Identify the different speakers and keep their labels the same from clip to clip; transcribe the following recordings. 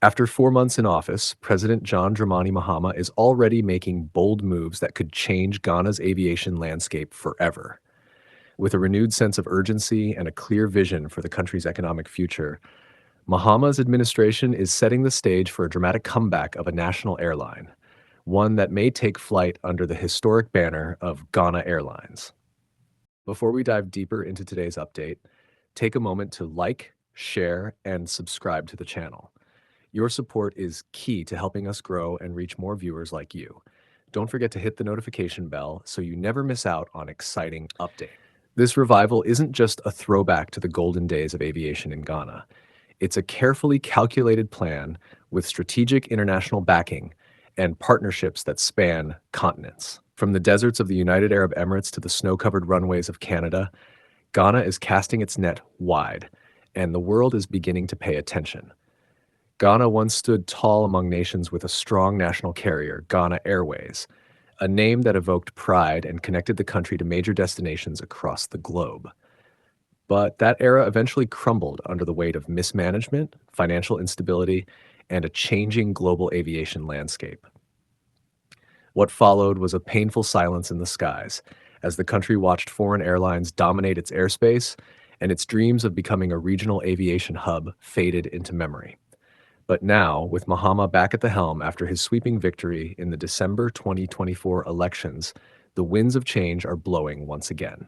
Speaker 1: After 4 months in office, President John Dramani Mahama is already making bold moves that could change Ghana's aviation landscape forever. With a renewed sense of urgency and a clear vision for the country's economic future, Mahama's administration is setting the stage for a dramatic comeback of a national airline, one that may take flight under the historic banner of Ghana Airlines. Before we dive deeper into today's update, take a moment to like, share, and subscribe to the channel. Your support is key to helping us grow and reach more viewers like you. Don't forget to hit the notification bell so you never miss out on exciting updates. This revival isn't just a throwback to the golden days of aviation in Ghana. It's a carefully calculated plan with strategic international backing and partnerships that span continents. From the deserts of the United Arab Emirates to the snow-covered runways of Canada, Ghana is casting its net wide, and the world is beginning to pay attention. Ghana once stood tall among nations with a strong national carrier, Ghana Airways, a name that evoked pride and connected the country to major destinations across the globe. But that era eventually crumbled under the weight of mismanagement, financial instability, and a changing global aviation landscape. What followed was a painful silence in the skies as the country watched foreign airlines dominate its airspace and its dreams of becoming a regional aviation hub faded into memory. But now, with Mahama back at the helm after his sweeping victory in the December 2024 elections, the winds of change are blowing once again.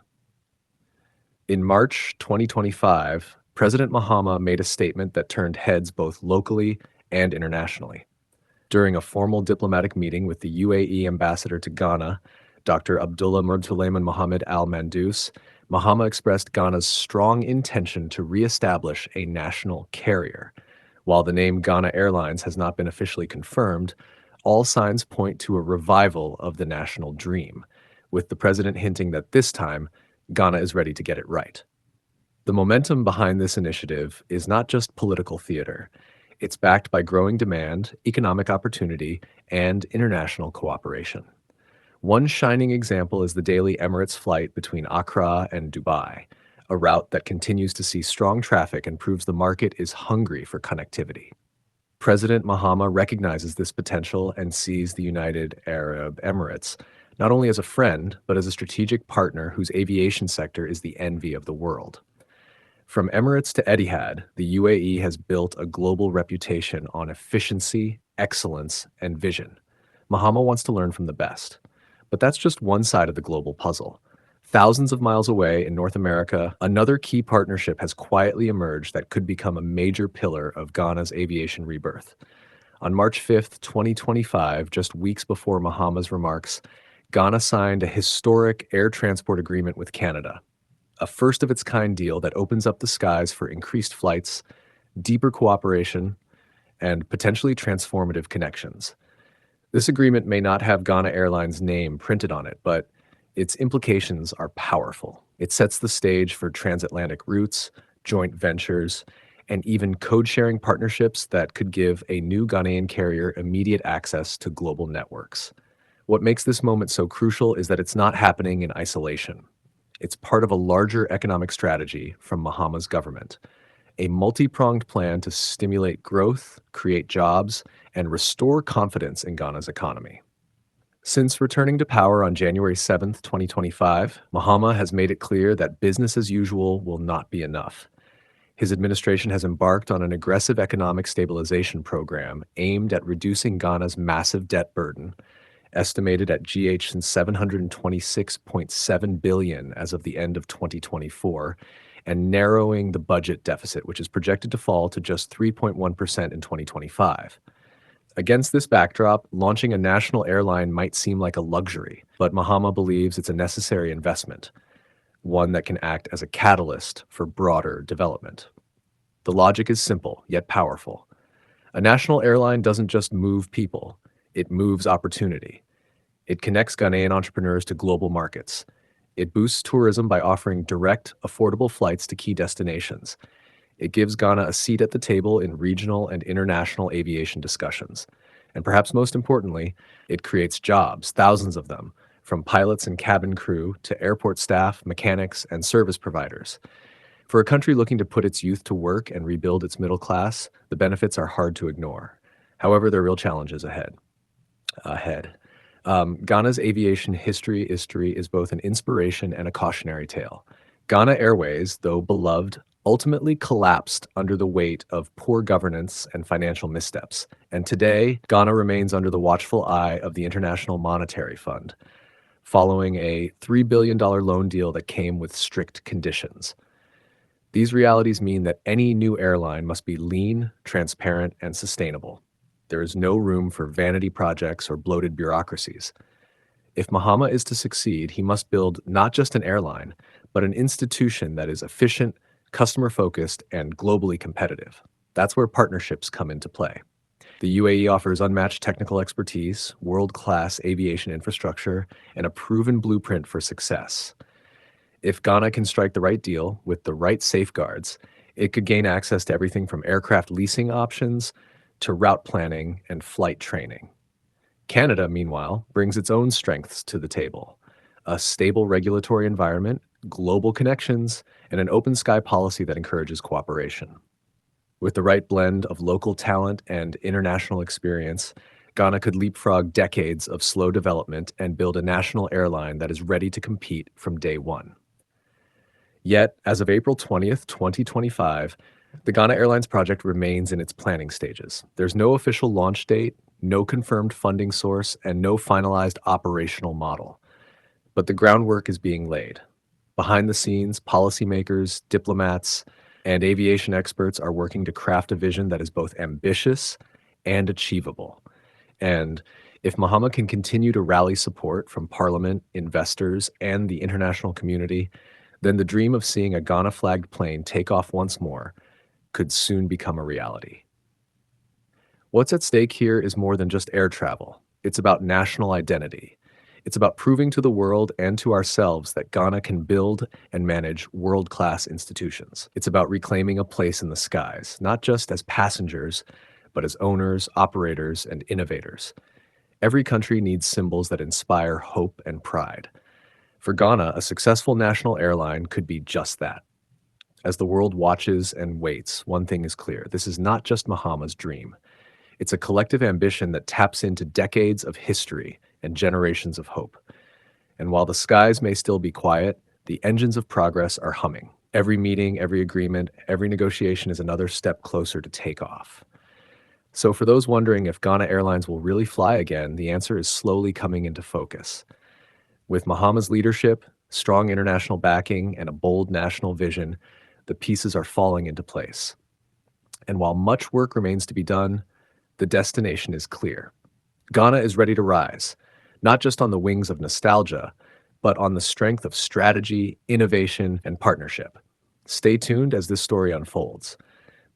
Speaker 1: In March 2025, President Mahama made a statement that turned heads both locally and internationally. During a formal diplomatic meeting with the UAE ambassador to Ghana, Dr. Abdulla Sulaiman Mohammed Al Mandoos, Mahama expressed Ghana's strong intention to reestablish a national carrier. While the name Ghana Airlines has not been officially confirmed, all signs point to a revival of the national dream, with the president hinting that this time, Ghana is ready to get it right. The momentum behind this initiative is not just political theater. It's backed by growing demand, economic opportunity, and international cooperation. One shining example is the daily Emirates flight between Accra and Dubai, a route that continues to see strong traffic and proves the market is hungry for connectivity. President Mahama recognizes this potential and sees the United Arab Emirates not only as a friend, but as a strategic partner whose aviation sector is the envy of the world. From Emirates to Etihad, the UAE has built a global reputation on efficiency, excellence, and vision. Mahama wants to learn from the best. But that's just one side of the global puzzle. Thousands of miles away in North America, another key partnership has quietly emerged that could become a major pillar of Ghana's aviation rebirth. On March 5th, 2025, just weeks before Mahama's remarks, Ghana signed a historic air transport agreement with Canada, a first-of-its-kind deal that opens up the skies for increased flights, deeper cooperation, and potentially transformative connections. This agreement may not have Ghana Airlines' name printed on it, but its implications are powerful. It sets the stage for transatlantic routes, joint ventures, and even code-sharing partnerships that could give a new Ghanaian carrier immediate access to global networks. What makes this moment so crucial is that it's not happening in isolation. It's part of a larger economic strategy from Mahama's government, a multi-pronged plan to stimulate growth, create jobs, and restore confidence in Ghana's economy. Since returning to power on January 7, 2025, Mahama has made it clear that business as usual will not be enough. His administration has embarked on an aggressive economic stabilization program aimed at reducing Ghana's massive debt burden, estimated at GH 726.7 billion as of the end of 2024, and narrowing the budget deficit, which is projected to fall to just 3.1% in 2025. Against this backdrop, launching a national airline might seem like a luxury, but Mahama believes it's a necessary investment, one that can act as a catalyst for broader development. The logic is simple, yet powerful. A national airline doesn't just move people, it moves opportunity. It connects Ghanaian entrepreneurs to global markets. It boosts tourism by offering direct, affordable flights to key destinations. It gives Ghana a seat at the table in regional and international aviation discussions. And perhaps most importantly, it creates jobs, thousands of them, from pilots and cabin crew to airport staff, mechanics, and service providers. For a country looking to put its youth to work and rebuild its middle class, the benefits are hard to ignore. However, there are real challenges ahead. Ghana's aviation history is both an inspiration and a cautionary tale. Ghana Airways, though beloved, ultimately collapsed under the weight of poor governance and financial missteps. And today, Ghana remains under the watchful eye of the International Monetary Fund, following a $3 billion loan deal that came with strict conditions. These realities mean that any new airline must be lean, transparent, and sustainable. There is no room for vanity projects or bloated bureaucracies. If Mahama is to succeed, he must build not just an airline, but an institution that is efficient, customer-focused, and globally competitive. That's where partnerships come into play. The UAE offers unmatched technical expertise, world-class aviation infrastructure, and a proven blueprint for success. If Ghana can strike the right deal with the right safeguards, it could gain access to everything from aircraft leasing options to route planning and flight training. Canada, meanwhile, brings its own strengths to the table: a stable regulatory environment, global connections, and an open sky policy that encourages cooperation. With the right blend of local talent and international experience, Ghana could leapfrog decades of slow development and build a national airline that is ready to compete from day one. Yet, as of April 20th, 2025, the Ghana Airlines project remains in its planning stages. There's no official launch date, no confirmed funding source, and no finalized operational model. But the groundwork is being laid. Behind the scenes, policymakers, diplomats, and aviation experts are working to craft a vision that is both ambitious and achievable. And if Mahama can continue to rally support from Parliament, investors, and the international community, then the dream of seeing a Ghana-flagged plane take off once more could soon become a reality. What's at stake here is more than just air travel. It's about national identity. It's about proving to the world and to ourselves that Ghana can build and manage world-class institutions. It's about reclaiming a place in the skies, not just as passengers, but as owners, operators, and innovators. Every country needs symbols that inspire hope and pride. For Ghana, a successful national airline could be just that. As the world watches and waits, one thing is clear: this is not just Mahama's dream. It's a collective ambition that taps into decades of history and generations of hope. And while the skies may still be quiet, the engines of progress are humming. Every meeting, every agreement, every negotiation is another step closer to takeoff. So for those wondering if Ghana Airlines will really fly again, the answer is slowly coming into focus. With Mahama's leadership, strong international backing, and a bold national vision, the pieces are falling into place. And while much work remains to be done, the destination is clear. Ghana is ready to rise, not just on the wings of nostalgia, but on the strength of strategy, innovation, and partnership. Stay tuned as this story unfolds,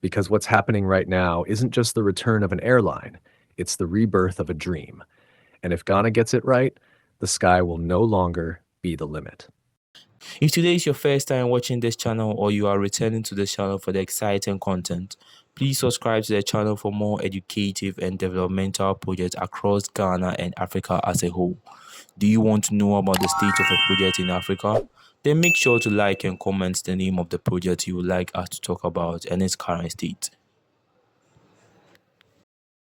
Speaker 1: because what's happening right now isn't just the return of an airline, it's the rebirth of a dream. And if Ghana gets it right, the sky will no longer be the limit.
Speaker 2: If today is your first time watching this channel or you are returning to this channel for the exciting content, please subscribe to the channel for more educative and developmental projects across Ghana and Africa as a whole. Do you want to know about the state of a project in Africa? Then make sure to like and comment the name of the project you would like us to talk about and its current state.